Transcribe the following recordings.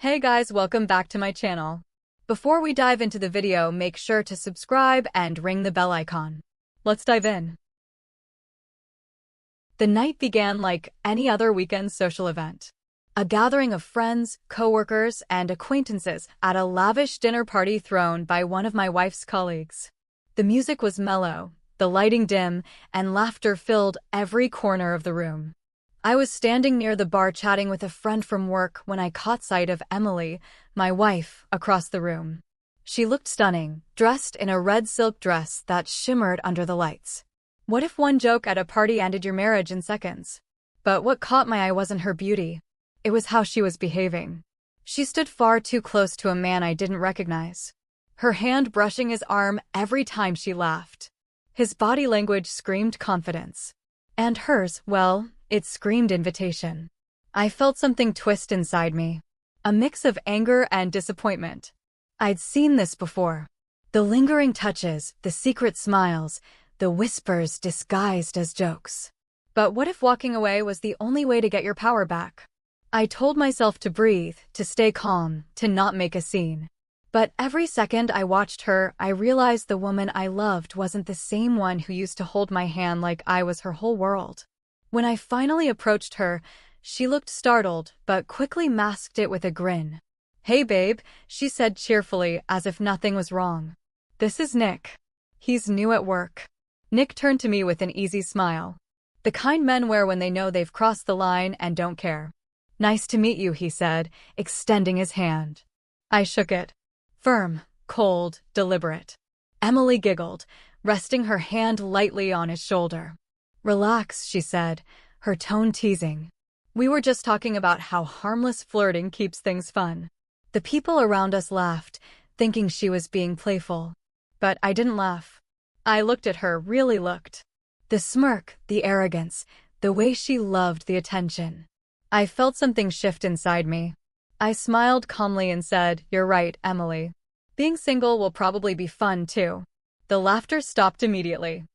Hey guys, welcome back to my channel. Before we dive into the video, make sure to subscribe and ring the bell icon. Let's dive in. The night began like any other weekend social event. A gathering of friends, coworkers, and acquaintances at a lavish dinner party thrown by one of my wife's colleagues. The music was mellow, the lighting dim, and laughter filled every corner of the room. I was standing near the bar chatting with a friend from work when I caught sight of Emily, my wife, across the room. She looked stunning, dressed in a red silk dress that shimmered under the lights. What if one joke at a party ended your marriage in seconds? But what caught my eye wasn't her beauty. It was how she was behaving. She stood far too close to a man I didn't recognize, her hand brushing his arm every time she laughed. His body language screamed confidence. And hers, well, it screamed invitation. I felt something twist inside me. A mix of anger and disappointment. I'd seen this before. The lingering touches, the secret smiles, the whispers disguised as jokes. But what if walking away was the only way to get your power back? I told myself to breathe, to stay calm, to not make a scene. But every second I watched her, I realized the woman I loved wasn't the same one who used to hold my hand like I was her whole world. When I finally approached her, she looked startled, but quickly masked it with a grin. "Hey babe," she said cheerfully, as if nothing was wrong. "This is Nick. He's new at work." Nick turned to me with an easy smile. The kind men wear when they know they've crossed the line and don't care. "Nice to meet you," he said, extending his hand. I shook it. Firm, cold, deliberate. Emily giggled, resting her hand lightly on his shoulder. "Relax," she said, her tone teasing. "We were just talking about how harmless flirting keeps things fun." The people around us laughed, thinking she was being playful. But I didn't laugh. I looked at her, really looked. The smirk, the arrogance, the way she loved the attention. I felt something shift inside me. I smiled calmly and said, "You're right, Emily. Being single will probably be fun too." The laughter stopped immediately.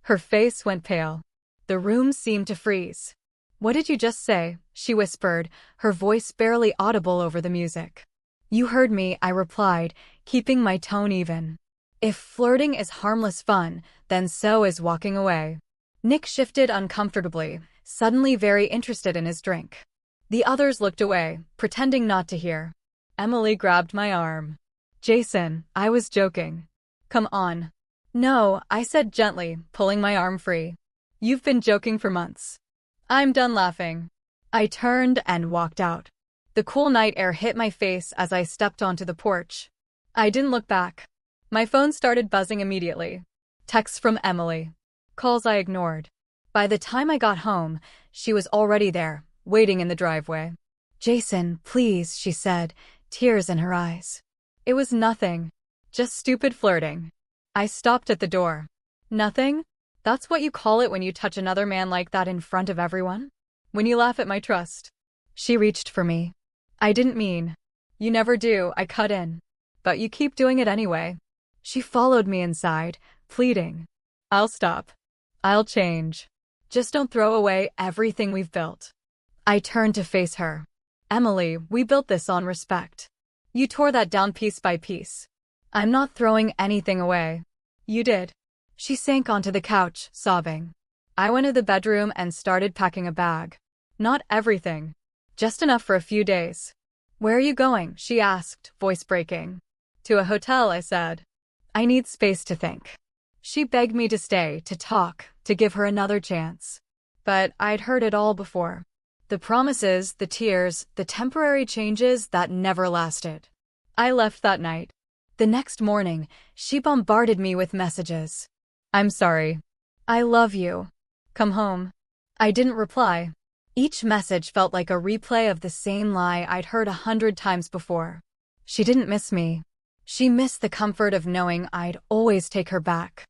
Her face went pale. The room seemed to freeze. "What did you just say?" she whispered, her voice barely audible over the music. "You heard me," I replied, keeping my tone even. "If flirting is harmless fun, then so is walking away." Nick shifted uncomfortably, suddenly very interested in his drink. The others looked away, pretending not to hear. Emily grabbed my arm. "Jason, I was joking." "Come on." "No," I said gently, pulling my arm free. "You've been joking for months." "I'm done laughing." I turned and walked out. The cool night air hit my face as I stepped onto the porch. I didn't look back. My phone started buzzing immediately. Texts from Emily. Calls I ignored. By the time I got home, she was already there, waiting in the driveway. "Jason, please," she said, tears in her eyes. It was nothing. Just stupid flirting. I stopped at the door. "Nothing? That's what you call it when you touch another man like that in front of everyone? When you laugh at my trust?" She reached for me. "I didn't mean." "You never do," I cut in. "But you keep doing it anyway." She followed me inside, pleading. "I'll stop. I'll change. Just don't throw away everything we've built." I turned to face her. "Emily, we built this on respect. You tore that down piece by piece. I'm not throwing anything away." "You did." She sank onto the couch, sobbing. I went to the bedroom and started packing a bag. Not everything. Just enough for a few days. "Where are you going?" she asked, voice breaking. "To a hotel," I said. "I need space to think." She begged me to stay, to talk, to give her another chance. But I'd heard it all before. The promises, the tears, the temporary changes that never lasted. I left that night. The next morning, she bombarded me with messages. "I'm sorry." "I love you." "Come home." I didn't reply. Each message felt like a replay of the same lie I'd heard 100 times before. She didn't miss me. She missed the comfort of knowing I'd always take her back.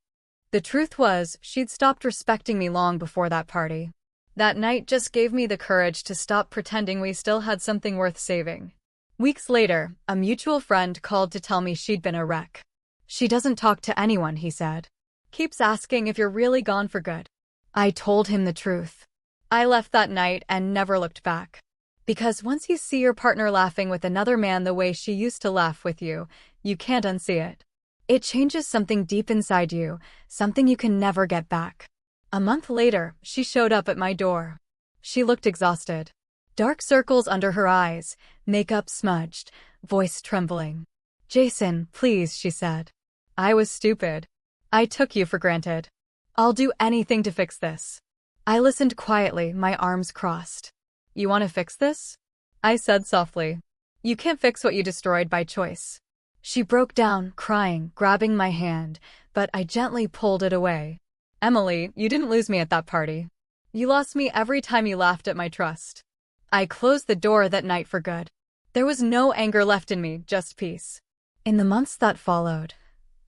The truth was, she'd stopped respecting me long before that party. That night just gave me the courage to stop pretending we still had something worth saving. Weeks later, a mutual friend called to tell me she'd been a wreck. "She doesn't talk to anyone," he said. "Keeps asking if you're really gone for good." I told him the truth. I left that night and never looked back. Because once you see your partner laughing with another man the way she used to laugh with you can't unsee it. It changes something deep inside you, something you can never get back. A month later, she showed up at my door. She looked exhausted. Dark circles under her eyes, makeup smudged, voice trembling. "Jason, please," she said. I was stupid. I took you for granted. I'll do anything to fix this. I listened quietly, my arms crossed. "You want to fix this?" I said softly. "You can't fix what you destroyed by choice." She broke down, crying, grabbing my hand, but I gently pulled it away. "Emily, you didn't lose me at that party. You lost me every time you laughed at my trust." I closed the door that night for good. There was no anger left in me, just peace. In the months that followed,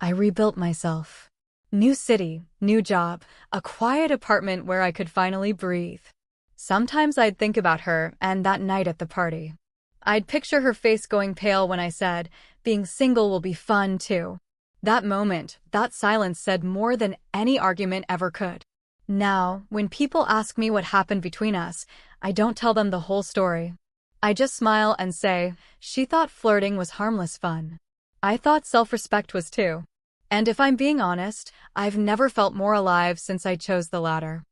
I rebuilt myself. New city, new job, a quiet apartment where I could finally breathe. Sometimes I'd think about her and that night at the party. I'd picture her face going pale when I said, "Being single will be fun too." That moment, that silence said more than any argument ever could. Now, when people ask me what happened between us, I don't tell them the whole story. I just smile and say, she thought flirting was harmless fun. I thought self-respect was too. And if I'm being honest, I've never felt more alive since I chose the latter.